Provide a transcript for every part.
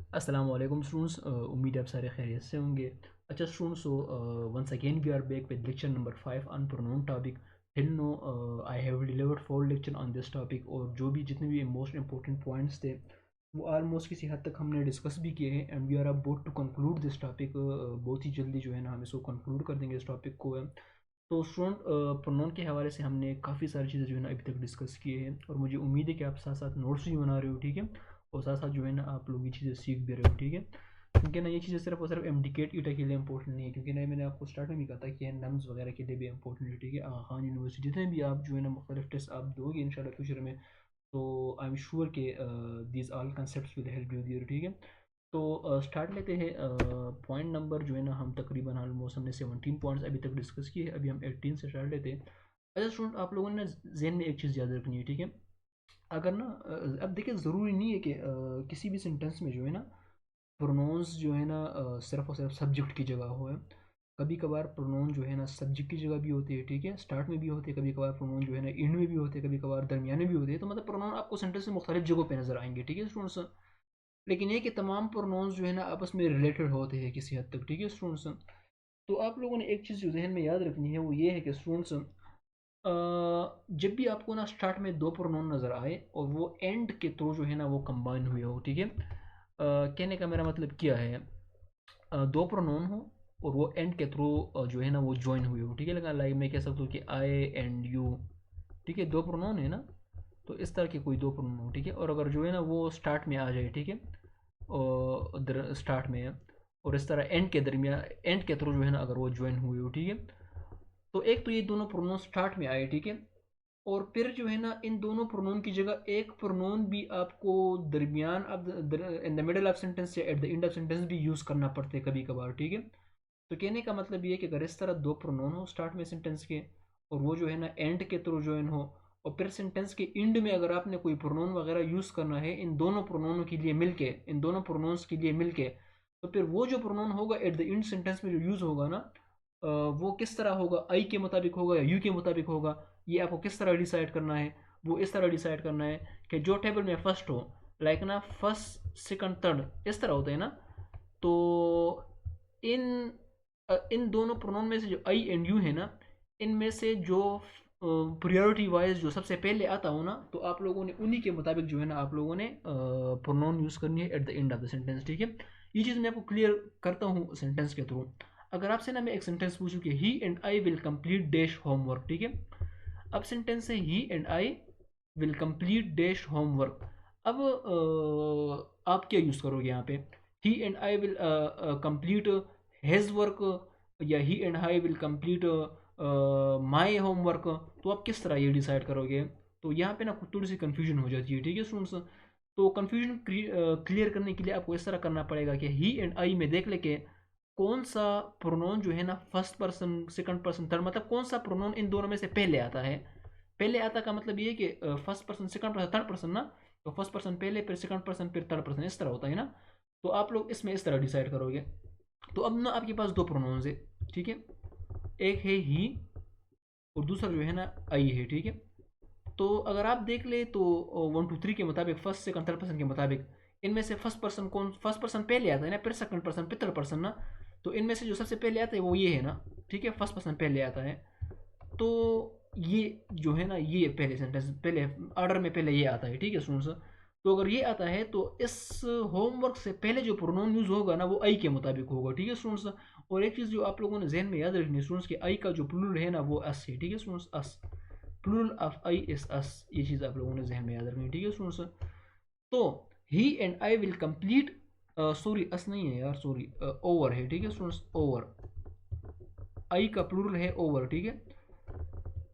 अस्सलाम वालेकुम स्टूडेंट्स, उम्मीद है आप सारे खैरियत से होंगे। अच्छा students, so once again we are back with lecture number 5 on pronoun topic. Till now I have delivered 4 lecture on this topic, और जो भी जितने भी मोस्ट इंपॉर्टेंट पॉइंट्स थे वो ऑलमोस्ट किसी हद तक हमने डिस्कस भी किए हैं, and we are about to conclude this topic. बहुत ही जल्दी जो है ना हम इसको कंक्लूड कर देंगे इस टॉपिक को। तो स्टूडेंट, प्रोनाउन के हवाले से हमने काफ़ी सारी चीज़ें जो है ना अभी तक डिस्कस किए हैं, और मुझे उम्मीद है कि आप साथ साथ नोट्स भी बना रहे हो, ठीक है। और साथ साथ जो है ना आप लोग ये चीज़ें सीख भी रहे हो, ठीक है। क्योंकि ना ये चीज़ें सिर्फ और सिर्फ एमडीकेट ईटा के लिए इंपॉर्टेंट नहीं है, क्योंकि ना मैंने आपको स्टार्ट में भी कहा था कि नम्स वगैरह के लिए भी इंपॉर्टेंट है, ठीक है। आगा खान यूनिवर्सिटी जितने भी आप जो है ना मुख्तलिफ टेस्ट आप दोगे इंशाल्लाह फ्यूचर में, तो आई एम श्योर के these all concept will help you there, ठीक है। तो स्टार्ट लेते हैं। पॉइंट नंबर जो है ना हम तकरीबन ऑलमोस्ट हमने 17 पॉइंट्स अभी तक डिस्कस किए, अभी हम 18 से स्टार्ट लेते हैं। अच्छा स्टूडेंट, आप लोगों ने ना जहन में एक चीज़ याद रखनी है, ठीक है। अगर ना अब देखिए, ज़रूरी नहीं है कि किसी भी सेंटेंस में जो है ना प्रोनाउंस जो है ना सिर्फ और सिर्फ सब्जेक्ट की जगह हो है। कभी कभार प्रोनाउन जो है ना सब्जेक्ट की जगह भी होती है, ठीक है, स्टार्ट में भी होती है। कभी कभार प्रोनाउन जो है ना एंड में भी होते हैं, कभी कभार दरमियान में भी होती है। तो मतलब प्रोनाउन आपको सेंटेंस में मुख्तलिफ जगहों पे नजर आएंगे, ठीक है स्टूडेंट्स। लेकिन ये कि तमाम प्रोनाउंस जो है ना आपस में रिलेटेड होते हैं किसी हद तक, ठीक है स्टूडेंट्स। तो आप लोगों ने एक चीज़ जो जहन में याद रखनी है वो ये है कि स्टूडेंट्स, जब भी आपको ना स्टार्ट में दो प्रोनाउन नज़र आए और वो एंड के थ्रू जो है ना वो कंबाइन हुए हो, ठीक है। कहने का मेरा मतलब क्या है, दो प्रोनाउन हो और वो एंड के थ्रू जो है ना वो ज्वाइन हुए हो, ठीक है। लेकिन लाइक मैं कह सकता हूँ कि आई एंड यू, ठीक है, दो प्रोनाउन है ना। तो इस तरह के कोई दो प्रोनाउन हो, ठीक है। और अगर जो है ना वो स्टार्ट में आ जाए, ठीक है, और स्टार्ट में है, और इस तरह एंड के दरमियान एंड के थ्रू जो है ना अगर वो ज्वाइन हुए हो, ठीक है। तो एक तो ये दोनों प्रोनाउन स्टार्ट में आए, ठीक है। और फिर जो है ना इन दोनों प्रोनाउन की जगह एक प्रोनाउन भी आपको दरमियान अब in the middle of sentence या at the end of sentence भी यूज़ करना पड़ता है कभी कभार, ठीक है। तो कहने का मतलब ये है कि अगर इस तरह दो प्रोनाउन हो स्टार्ट में सेंटेंस के, और वो जो है ना एंड के थ्रू ज्वाइन हो, और फिर सेंटेंस के एंड में अगर आपने कोई प्रोनाउन वगैरह यूज़ करना है इन दोनों प्रोनाउनों के लिए मिलके, इन दोनों प्रोनाउंस के लिए मिलके, तो फिर वो जो प्रोनाउन होगा एट द एंड सेंटेंस में जो यूज़ होगा ना, वो किस तरह होगा, आई के मुताबिक होगा या यू के मुताबिक होगा, ये आपको किस तरह डिसाइड करना है। वो इस तरह डिसाइड करना है कि जो टेबल में फर्स्ट हो, लाइक ना फर्स्ट सेकंड थर्ड इस तरह होता है ना। तो इन इन दोनों प्रोनाउन में से जो आई एंड यू है ना, इनमें से जो प्रायोरिटी वाइज जो सबसे पहले आता हो ना, तो आप लोगों ने उन्हीं के मुताबिक जो है ना आप लोगों ने प्रोनाउन यूज़ करनी है eight the end of the sentence, ठीक है। ये चीज़ मैं आपको क्लियर करता हूँ सेंटेंस के थ्रू। अगर आपसे ना मैं एक सेंटेंस पूछूं कि he and I will complete dash homework, ठीक है। अब सेंटेंस है he and I will complete dash homework. अब आप क्या यूज़ करोगे यहाँ पे, he and I will complete has work, या he and I will complete my homework. तो आप किस तरह ये डिसाइड करोगे। तो यहाँ पे ना थोड़ी सी कन्फ्यूजन हो जाती है, ठीक है स्टूडेंट्स। तो कन्फ्यूजन क्लियर करने के लिए आपको इस तरह करना पड़ेगा कि ही एंड आई में देख लेके कौन सा प्रोनाउन जो है ना first person second person third, मतलब कौन सा प्रोनाउन इन दोनों में से पहले आता है। पहले आता का मतलब ये है कि first person second person third person ना। तो फर्स्ट पर्सन पहले, फिर सेकंड पर्सन, फिर थर्ड पर्सन, इस तरह होता है ना। तो आप लोग इसमें इस तरह डिसाइड करोगे। तो अब ना आपके पास दो प्रोनाउंस है, ठीक है। एक है ही और दूसरा जो है ना आई है, ठीक है। तो अगर आप देख ले तो 1 2 3 के मुताबिक, फर्स्ट सेकंड थर्ड पर्सन के मुताबिक, इनमें से फर्स्ट पर्सन कौन, फर्स्ट पर्सन पहले आता है ना, फिर सेकंड पर्सन, फिर थर्ड पर्सन ना। तो इनमें से जो सबसे पहले आता है वो ये है ना, ठीक है, फर्स्ट पर्सन पहले आता है। तो ये जो है ना ये पहले सेंटेंस पहले ऑर्डर में पहले ये आता है, ठीक है स्टूडेंट्स। तो अगर ये आता है तो इस होमवर्क से पहले जो प्रोनाउन यूज होगा ना वो आई के मुताबिक होगा, ठीक है स्टूडेंट्स। और एक चीज़ जो आप लोगों ने जहन में याद रखनी है स्टूडेंट्स, कि आई का जो प्लूरल है ना वो अस है, ठीक है students, us, plural of I is us. ये चीज़ आप लोगों ने जहन में याद रखनी है, ठीक है स्टूडेंट्स। तो he and I will complete, sorry us नहीं है यार, सॉरी ओवर है, ठीक है स्टूडेंट्स, ओवर, आई का प्लूरल है ओवर, ठीक है।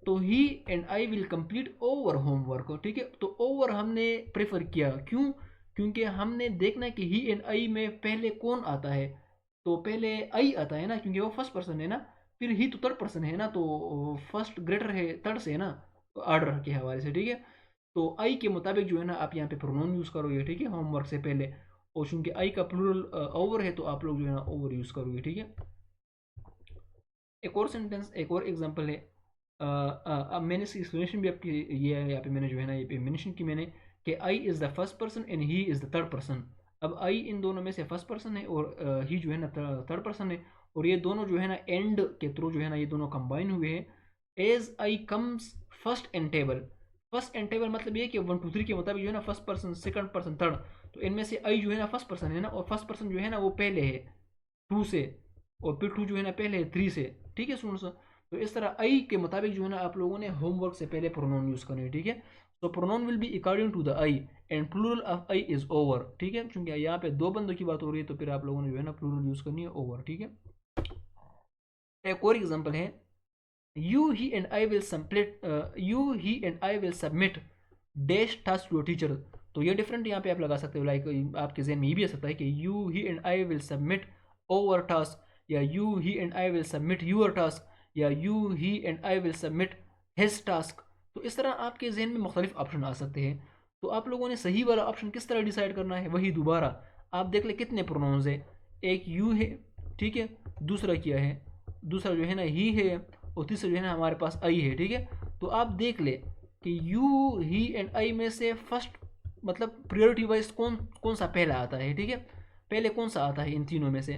तो he and I will complete our homework, ठीक है। तो ओवर हमने प्रेफर किया, क्यों, क्योंकि हमने देखना है कि ही एंड आई में पहले कौन आता है। तो पहले आई आता है ना, क्योंकि वो फर्स्ट पर्सन है ना। फिर ही तो थर्ड पर्सन है ना, तो फर्स्ट ग्रेटर है थर्ड से है ना, ऑर्डर के हवाले से, ठीक है। तो आई के मुताबिक जो है ना आप यहाँ पे प्रोनाउन यूज़ करोगे, ठीक है, होमवर्क से पहले। और चूंकि आई का प्लूरल ओवर है तो आप लोग जो है ना ओवर यूज़ करोगे, ठीक है। एक और सेंटेंस, एक और एग्जांपल है। अब मैंने इसकी एक्सप्लेनेशन भी आपकी ये है यहाँ पे मैंने जो है ना ये पे मेंशन की मैंने, कि I is the first person and he is the third person. अब आई इन दोनों में से फर्स्ट पर्सन है और ही जो है ना थर्ड पर्सन है, और ये दोनों जो है ना एंड के थ्रू जो है ना ये दोनों कंबाइन हुए हैं। As I comes first and table, first and table मतलब ये कि 1 2 3 के मुताबिक जो है ना first person second person third, तो इनमें से आई जो है ना फर्स्ट पर्सन है ना, और फर्स्ट पर्सन जो है ना वो पहले है 2 से, और फिर 2 जो है ना पहले है 3 से। ठीक है स्टूडेंट्स, तो इस तरह आई के मुताबिक जो है ना आप लोगों ने होमवर्क से पहले प्रोनाउन यूज़ करने हैं। ठीक है, तो pronoun will be according to the I and plural of I is over. ठीक है, क्योंकि यहाँ पे दो बंदों की बात हो रही है तो फिर आप लोगों ने जो है ना प्लूरल यूज़ करनी है ओवर। ठीक है, एक और एग्जांपल है, you he and I will submit you he and I will submit dash task to a teacher। तो ये डिफरेंट यहाँ पे आप लगा सकते हो, लाइक आपके जहन में ये भी आ सकता है कि you he and I will submit our task, या you he and I will submit your task, या you he and I will submit his task। तो इस तरह आपके जहन में मुख्तलिफ ऑप्शन आ सकते हैं। तो आप लोगों ने सही वाला ऑप्शन किस तरह डिसाइड करना है, वही दोबारा आप देख ले कितने प्रोनाउंस है, एक यू है, ठीक है, दूसरा क्या है, दूसरा जो है ना ही है, और तीसरा जो है ना हमारे पास आई है। ठीक है, तो आप देख ले कि यू ही एंड आई में से फर्स्ट मतलब प्रायोरिटी वाइज कौन कौन सा पहला आता है। ठीक है, पहले कौन सा आता है इन तीनों में से,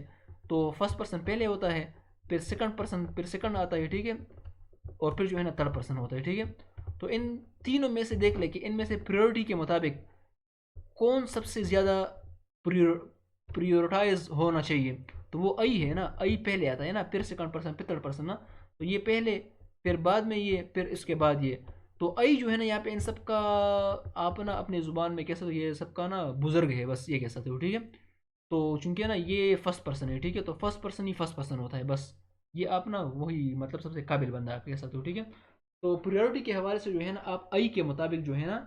तो फर्स्ट पर्सन पहले होता है, फिर सेकंड पर्सन फिर सेकंड आता है। ठीक है, और फिर जो है ना थर्ड पर्सन होता है। ठीक है, तो इन तीनों में से देख ले कि इनमें से प्रायोरिटी के मुताबिक कौन सबसे ज़्यादा प्रियोरिटाइज होना चाहिए, तो वो आई है ना, आई पहले आता है ना, फिर सेकंड पर्सन फिर थर्ड पर्सन ना, तो ये पहले, फिर बाद में ये, फिर इसके बाद ये। तो आई जो है ना यहाँ पे इन सब का आप ना अपने ज़ुबान में कह सकते हो ये सबका ना बुजुर्ग है, बस ये कह सकते हो। ठीक है, तो चूंकि ना ये फर्स्ट पर्सन है, ठीक है, तो फर्स्ट पर्सन ही फर्स्ट पर्सन होता है बस, ये आप ना वही मतलब सबसे काबिल बंदा आप कह सकते हो। ठीक है, तो प्रायोरिटी के हवाले से जो है ना आप आई के मुताबिक जो है ना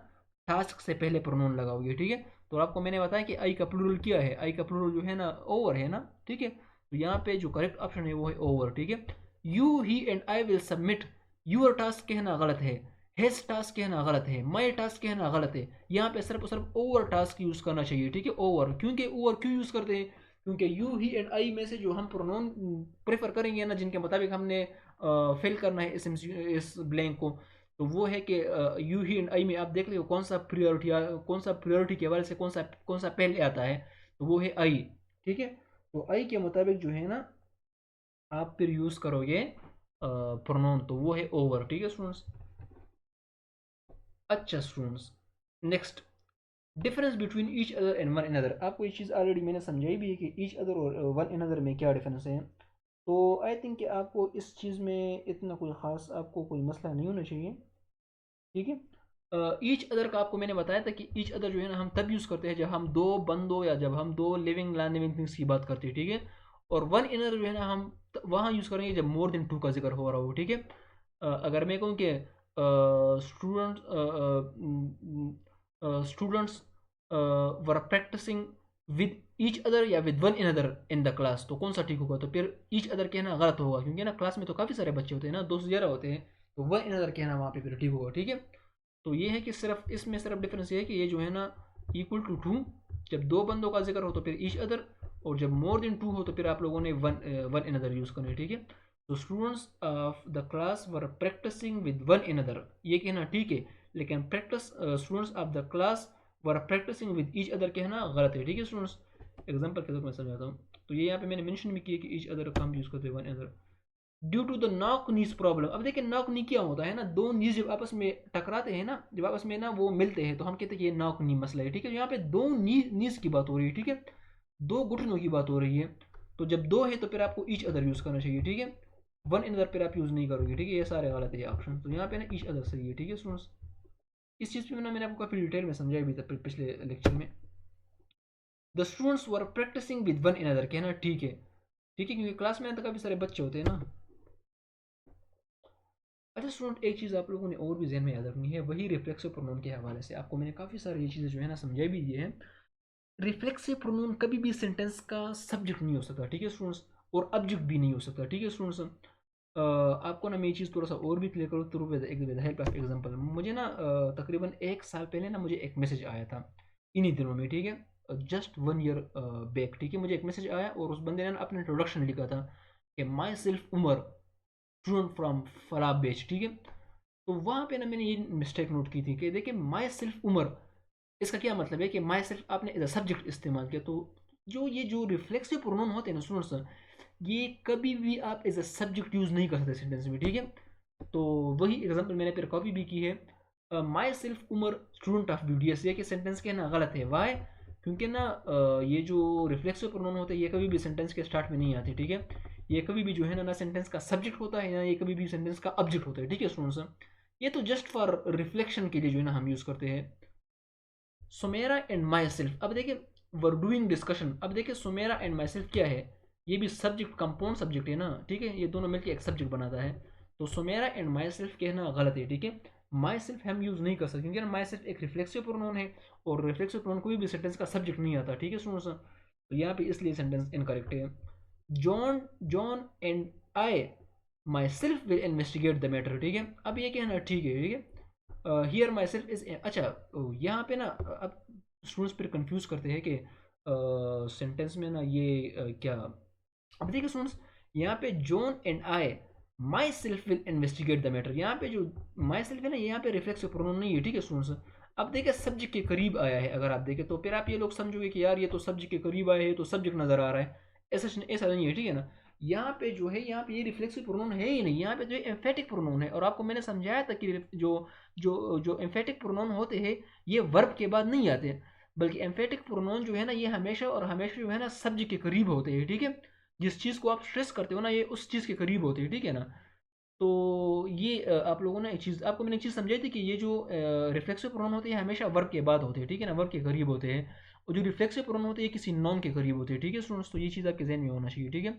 टास्क से पहले प्रोनाउन लगाओगे। ठीक है, तो आपको मैंने बताया कि आई का प्लूरल क्या है, आई का प्लूरल जो है ना ओवर है ना। ठीक है, तो यहाँ पे जो करेक्ट ऑप्शन है वो है ओवर। ठीक है, you he and I will submit, your task कहना गलत है, हिज टास्क कहना गलत है, माई टास्क कहना गलत है, यहाँ पे सिर्फ और सिर्फ ओवर टास्क यूज़ करना चाहिए। ठीक है, ओवर, क्योंकि ओवर क्यों यूज़ करते हैं, क्योंकि यू ही एंड आई में से जो हम प्रोनाउन प्रेफर करेंगे ना, जिनके मुताबिक हमने फिल करना है इस ब्लैंक को, तो वो है कि यू ही एंड आई में आप देख लो कौन सा प्रियोरिटी के हवाले से कौन सा पहले आता है, तो वो है आई। ठीक है, तो आई के मुताबिक जो है ना आप फिर यूज़ करोगे प्रोनाउन, तो वो है ओवर। ठीक है स्टूडेंट्स, अच्छा students, next difference between each other and one another. आपको ये चीज़ ऑलरेडी मैंने समझाई भी है कि ईच अदर और वन अनदर में क्या डिफरेंस है। तो आई थिंक कि आपको इस चीज़ में इतना कोई ख़ास आपको कोई मसला नहीं होना चाहिए। ठीक है, ईच अदर का आपको मैंने बताया था कि ईच अदर जो है ना हम तब यूज़ करते हैं जब हम दो बंदों या जब हम दो लिविंग नॉन लिविंग थिंग्स की बात करते हैं। ठीक है, और वन अनदर जो है ना हम वहाँ यूज़ करेंगे जब मोर देन टू का जिक्र हो रहा हो। ठीक है, अगर मैं कहूँ कि students were practising with each other या with one another in the class, तो कौन सा ठीक होगा, तो फिर ईच अदर कहना गलत होगा, क्योंकि ना क्लास में तो काफ़ी सारे बच्चे होते हैं ना, 2 से ज़्यादा होते हैं, तो वन अनदर कहना वहाँ पे फिर ठीक होगा। ठीक है, तो ये है कि सिर्फ इसमें सिर्फ डिफरेंस ये है कि ये जो है ना इक्वल टू टू, जब दो बंदों का जिक्र हो तो फिर ईच अदर, और जब मोर देन टू हो तो फिर आप लोगों ने वन वन अनदर यूज़ करना है। ठीक है, तो students of the class were practising with one another, ये कहना ठीक है, लेकिन practise students of the class were practising with each other कहना गलत है। ठीक है स्टूडेंट्स, एग्जाम्पल के तौर पर मैं समझाता हूँ, तो ये यहाँ पे मैंने मेंशन भी किया कि ईच अदर का हम यूज़ करते हैं one other due to the knock knees problem. अब देखिए नॉक नी क्या होता है ना, दो नीज जब आपस में टकराते हैं ना, जब आपस में ना वो मिलते हैं तो हम कहते हैं ये नॉक नी मसला है। ठीक है, यहाँ पे दो नीज की बात हो रही है। ठीक है, दो घुटनों की बात हो रही है, तो जब दो है तो फिर आपको ईच अदर यूज़ करना चाहिए। ठीक है, वन इन अदर फिर आप यूज़ नहीं करोगे। ठीक है, ये सारे गलत है ये ऑप्शन, तो यहाँ पे ना ईच अदर सही है। ठीक है स्टूडेंट्स, इस चीज़ पे ना मैंने आपको काफ़ी डिटेल में समझाया भी था पिछले लेक्चर में। The students were practising with one in other कहना ठीक है। ठीक है, क्योंकि क्लास में तो काफ़ी सारे बच्चे होते हैं ना। अच्छा स्टूडेंट, एक चीज़ आप लोगों ने और भी जहन में याद रखनी है, वही रिफ्लेक्सिव प्रोनाउन के हवाले से आपको मैंने काफ़ी सारी ये चीज़ें जो है ना समझाई भी दी है। रिफ्लेक्सिव प्रोनाउन कभी भी सेंटेंस का सब्जेक्ट नहीं हो सकता। ठीक है स्टूडेंट्स, और ऑब्जेक्ट भी नहीं हो सकता। ठीक है स्टूडेंट्स, आपको ना मैं ये चीज़ थोड़ा सा और भी क्लियर करूँ through with help of example. मुझे ना तकरीबन 1 साल पहले ना मुझे एक मैसेज आया था इन्हीं दिनों में। ठीक है, जस्ट 1 ईयर बैक। ठीक है, मुझे एक मैसेज आया और उस बंदे ने ना अपना इंट्रोडक्शन लिखा था कि myself Umar, student from Falah batch. ठीक है, तो वहाँ पे ना मैंने ये मिस्टेक नोट की थी कि देखिए माई सेल्फ उमर, इसका क्या मतलब है कि माई सेल्फ आपने एज अ सब्जेक्ट इस्तेमाल किया, तो जो रिफ्लेक्सिव प्रोनाउन होते हैं ना स्टूडेंट्स, ये कभी भी आप एज अ सब्जेक्ट यूज़ नहीं कर सकते सेंटेंस में, ठीक है। तो वही एग्जांपल मैंने फिर कॉपी भी की है। Myself Umar student of BDS, ये कि सेंटेंस के ना गलत है। वाई? क्योंकि ना ये जो रिफ्लेक्सिव प्रोनाउन होते हैं ये कभी भी सेंटेंस के स्टार्ट में नहीं आते, ठीक है। ये कभी भी जो है ना सेंटेंस का सब्जेक्ट होता है ना ये कभी भी सेंटेंस का ऑब्जेक्ट होता है, ठीक है स्टूडेंट्स। ये तो जस्ट फॉर रिफ्लेक्शन के लिए जो है ना हम यूज़ करते हैं। सुमेरा एंड माई सेल्फ, अब देखिए वर डूइंग डिस्कशन, अब देखिए सुमेरा एंड माई सेल्फ क्या है, ये भी सब्जेक्ट कंपाउंड सब्जेक्ट है ना, ठीक है, ये दोनों मिलकर एक सब्जेक्ट बनाता है। तो सुमेरा एंड माई सेल्फ कहना गलत है, ठीक है। माई सेल्फ हम यूज़ नहीं कर सकते क्योंकि ना माई सेल्फ एक रिफ्लेक्सिव प्रोनाउन है, और रिफ्लेक्सिव प्रोनाउन कोई भी सेंटेंस का सब्जेक्ट नहीं आता, ठीक है स्टूडेंट्स। तो यहाँ पे इसलिए सेंटेंस इनकरेक्ट है। John John and I my self will investigate the matter, ठीक है। अब ये कहना ठीक है, ठीक है। हियर माई सेल्फ इज, अच्छा यहाँ पे ना अब स्टूडेंट्स फिर कंफ्यूज करते हैं कि सेंटेंस में ना ये क्या, अब देखिए स्टूडेंट्स यहाँ पे John and I my self will investigate the matter, यहाँ पे जो माई सेल्फ है ना यहाँ पे रिफ्लेक्सिव प्रोनाउन नहीं है, ठीक है स्टूडेंट्स। अब देखिए सब्जेक्ट के करीब आया है, अगर आप देखें तो फिर आप ये लोग समझोगे कि यार ये तो सब्जेक्ट के करीब आया है तो सब्जेक्ट नजर आ रहा है, ऐसा नहीं है, ठीक है ना। यहाँ पे जो है यहाँ पे ये रिफ्लेक्सिव प्रोनाउन है ही नहीं, यहाँ पे जो एम्फेटिक प्रोनाउन है, और आपको मैंने समझाया था कि जो जो जो एम्फेटिक प्रोनाउन होते हैं ये वर्ब के बाद नहीं आते, बल्कि एम्फेटिक प्रोनाउन जो है ना ये हमेशा और हमेशा जो है ना सब्जेक्ट के करीब होते हैं, ठीक है। जिस चीज़ को आप स्ट्रेस करते हो ना ये उस चीज़ के करीब होती है, ठीक है ना। तो ये आप लोगों ने एक चीज़, आपको मैंने एक चीज़ समझाई थी कि ये जो रिफ्लेक्सिव प्रोनाउन होते हैं हमेशा वर्ब के बाद होते हैं, ठीक है ना, वर्ब के करीब होते हैं। और जो रिफ्लेक्सिव प्रोनाउन होते हैं ये किसी नॉन के करीब होते हैं, ठीक है स्टूडेंट्स। तो ये चीज़ आपके जहन में होना चाहिए, ठीक है।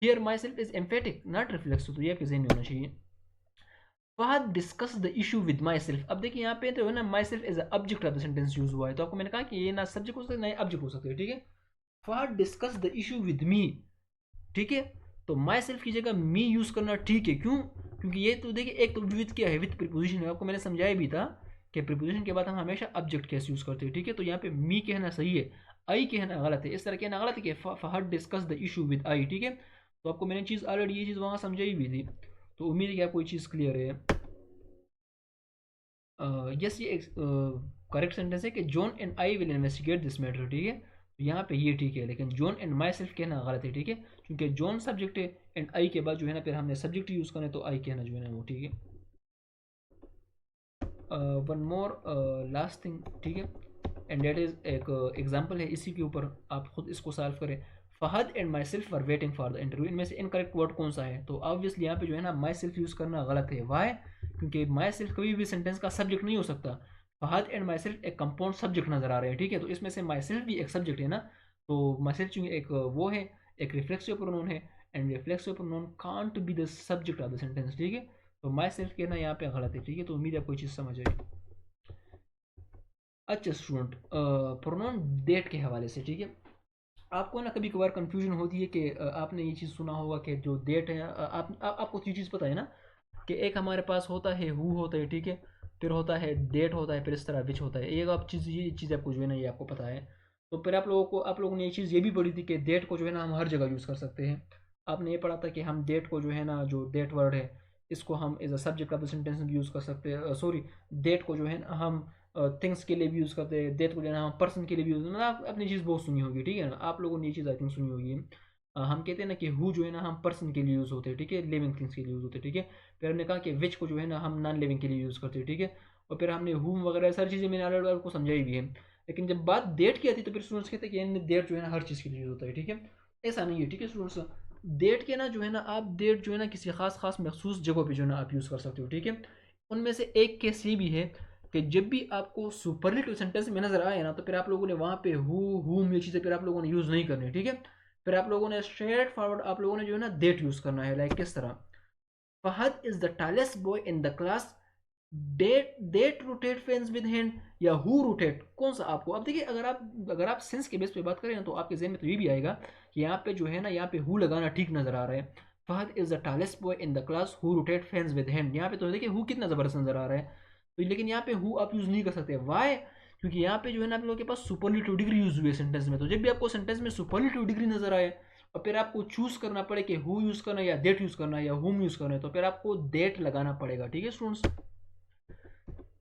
Here myself is emphatic not reflexive, तो ये आपके जहन में होना चाहिए। Fahad discuss the issue with myself, अब देखिए यहाँ पे तो है ना myself as object of the sentence use हुआ है, तो आपको मैंने कहा कि ये ना सब्जेक्ट हो सकता है ना ऑब्जेक्ट हो सकते हैं, ठीक है। Fahad discuss the issue with me, ठीक है। तो माई सेल्फ की जगह मी यूज करना ठीक है, क्यों? क्योंकि ये तो देखिए एक तो विद क्या है, विद प्रीपोजिशन है, आपको मैंने समझाया भी था कि प्रीपोजिशन के बाद हम हमेशा ऑब्जेक्ट केस यूज करते हैं, ठीक है। तो यहाँ पे मी कहना सही है, आई कहना गलत है, इस तरह कहना गलत है कि Fahad discuss the issue with I, ठीक है। तो आपको मैंने चीज़ ऑलरेडी ये चीज़ वहाँ समझाई भी थी, तो उम्मीद है कि आपको ये चीज़ क्लियर है। यस ये करेक्ट सेंटेंस है कि John and I will investigate this matter, ठीक है। तो यहाँ पे ये ठीक है, लेकिन जॉन एंड माई सेल्फ कहना गलत है, ठीक है, क्योंकि जॉन सब्जेक्ट है एंड आई के बाद जो है ना फिर हमने सब्जेक्ट यूज़ करना है, तो आई कहना जो है ना वो ठीक है। वन मोर लास्ट थिंग, ठीक है, एंड डेट इज़ एक एग्जाम्पल है, इसी के ऊपर आप खुद इसको सॉल्व करें। Fahad and myself are waiting for the interview, इनमें से इनकरेक्ट वर्ड कौन सा है? तो ऑब्वियसली यहाँ पे जो है ना माई सेल्फ यूज़ करना गलत है। वाई? क्योंकि माई सेल्फ कभी भी सेंटेंस का सब्जेक्ट नहीं हो सकता। फहद एंड माई सेल्फ एक कंपाउंड सब्जेक्ट नजर आ रहे हैं, ठीक है, तो इसमें से माई सेल्फ भी एक सब्जेक्ट है ना, तो माई सेल्फ चूंकि एक वो है, एक रिफ्लेक्सिव प्रोनाउन है, and reflexive pronoun can't be the subject of the sentence, ठीक है। तो माई सेल्फ कहना यहाँ पे गलत है, ठीक है। तो उम्मीद है कोई चीज़ समझ आई। अच्छा स्टूडेंट, प्रोनाउन डेट के हवाले से, ठीक है, आपको ना कभी कभार कंफ्यूजन होती है कि आपने ये चीज़ सुना होगा कि जो डेट है, आपको ये चीज़ पता है ना कि एक हमारे पास होता है हु होता है, ठीक है, फिर होता है डेट होता है, फिर इस तरह विच होता है, एक आप चीज़ ये चीज़ आपको जो है ना ये आपको पता है। तो फिर आप लोगों ने ये चीज़ ये भी पढ़ी थी कि डेट को जो है ना हम हर जगह यूज़ कर सकते हैं। आपने ये पढ़ा था कि हम डेट को जो है ना, जो डेट वर्ड है इसको हम as a subject of the sentence भी यूज़ कर सकते हैं, सॉरी, डेट को जो है ना हम थिंग्स के लिए भी यूज़ करते हैं, डेथ को जो है ना हम पर्सन के लिए भी यूज़, मतलब आप अपनी चीज़ बहुत सुनी होगी, ठीक है ना, आप लोगों ने ये चीज़ आई थिंक सुनी होगी। हम कहते हैं ना कि हु जो है ना हम पर्सन के लिए यूज़ होते हैं, ठीक है, लिविंग थिंग्स के लिए यूज़ होते हैं, ठीक है। फिर हमने कहा कि विच को जो है ना हम नॉन लिविंग के लिए यूज़ करते हैं, ठीक है। और फिर हमने हुम वगैरह सारी चीज़ें मैंने ऑलरेडी आपको समझाई भी है। लेकिन जब बात डेट की आती है तो फिर स्टूडेंट्स कहते हैं कि डेट जो है ना हर चीज़ के लिए यूज़ होता है, ठीक है। ऐसा नहीं है, ठीक है स्टूडेंट्स। डेट के ना जो है ना आप डेट जो है ना किसी खास मखसूस जगहों पर जो है ना आप यूज़ कर सकते हो, ठीक है। उनमें से एक केस ये भी है कि जब भी आपको सुपरलेटिव सेंटेंस में नजर आए ना तो फिर आप लोगों ने वहां पे हुम ये चीज़ें फिर आप लोगों ने यूज़ नहीं करनी, ठीक है। फिर आप लोगों ने स्ट्रेट फॉरवर्ड आप लोगों ने जो है ना डेट यूज़ करना है, लाइक किस तरह, Fahad is the tallest boy in the class, that that rotate fence with hand, या हु रोटेट, कौन सा आपको, अब देखिए अगर आप सेंस के बेस पे बात करें ना तो आपके जहन में तो ये भी आएगा कि यहाँ पे जो है ना यहाँ पे हु लगाना ठीक नजर आ रहा है। Fahad is the tallest boy in the class who rotate fence with hand, यहाँ पे तो देखिए हु कितना जबरदस्त नजर आ रहा है, तो लेकिन यहाँ पे हु आप यूज नहीं कर सकते। वाई? क्योंकि यहाँ पे जो है ना आप लोगों के पास सुपरलेटिव डिग्री यूज हुई है सेंटेंस में, तो जब भी आपको सेंटेंस में सुपरलेटिव डिग्री नजर आए और फिर आपको चूज करना पड़े कि हु यूज करना है या डेट यूज करना है या हुम यूज करना है, तो फिर आपको डेट लगाना पड़ेगा, ठीक है स्टूडेंट्स।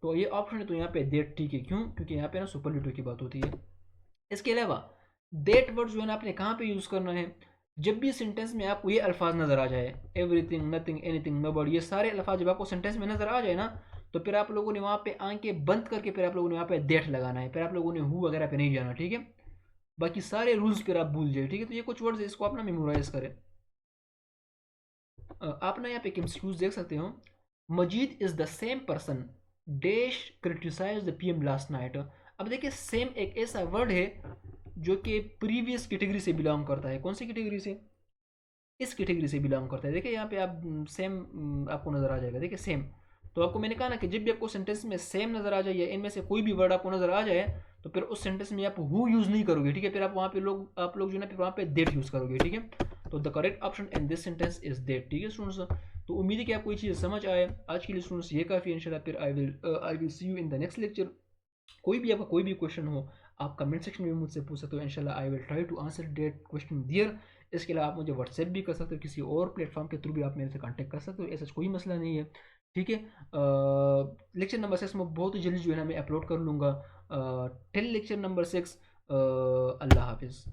तो ये ऑप्शन है, तो यहाँ पे दैट ठीक है। क्यों? क्योंकि यहाँ पे ना सुपरलेटिव की बात होती है। इसके अलावा दैट वर्ड जो है ना आपने कहाँ पे यूज़ करना है, जब भी सेंटेंस में आपको ये अल्फाज नज़र आ जाए, एवरीथिंग, नथिंग, एनीथिंग, नोबडी, ये सारे अल्फाज जब आपको सेंटेंस में नज़र आ जाए ना, तो फिर आप लोगों ने वहाँ पे आंखें बंद करके फिर आप लोगों ने वहाँ पे दैट लगाना है, फिर आप लोगों ने हु वगैरह पे नहीं जाना, ठीक है। बाकी सारे रूल्स फिर आप भूल जाए, ठीक है। तो ये कुछ वर्ड्स है, इसको आप ना मेमोराइज करें। आप ना यहाँ पे एमसीक्यूज देख सकते हो। Majid is the same person dash criticise the PM last night. अब देखिए सेम एक ऐसा वर्ड है जो कि प्रीवियस कैटेगरी से बिलोंग करता है। कौन सी कैटेगरी से? इस कैटेगरी से बिलोंग करता है। देखिए यहाँ पे आप सेम आपको नजर आ जाएगा। देखिए सेम, तो आपको मैंने कहा ना कि जब भी आपको सेंटेंस में सेम नजर आ जाए या इनमें से कोई भी वर्ड आपको नजर आ जाए, तो फिर उस सेंटेंस में आप हु यूज नहीं करोगे, ठीक है। फिर आप वहाँ पे आप लोग जो ना फिर वहाँ पे दैट यूज करोगे, ठीक है। तो the correct option in this sentence is that, ठीक है स्टूडेंट्स। तो उम्मीद है कि आपको ये चीज़ समझ आए। आज के लिए स्टूडेंट्स ये काफ़ी है। इंशाल्लाह फिर I will see you in the next lecture. कोई भी आपका कोई भी क्वेश्चन हो, आप कमेंट सेक्शन में मुझसे पूछ सकते हो। इंशाल्लाह I will try to answer that question there. इसके अलावा आप मुझे व्हाट्सएप भी कर सकते हो, किसी और प्लेटफॉर्म के थ्रू भी आप मेरे से कांटेक्ट कर सकते हो, ऐसा कोई मसला नहीं है, ठीक है। लेक्चर नंबर 6 में बहुत ही जल्दी जो है ना मैं अपलोड कर लूँगा। टिल लेक्चर नंबर 6, अल्लाह हाफिज़।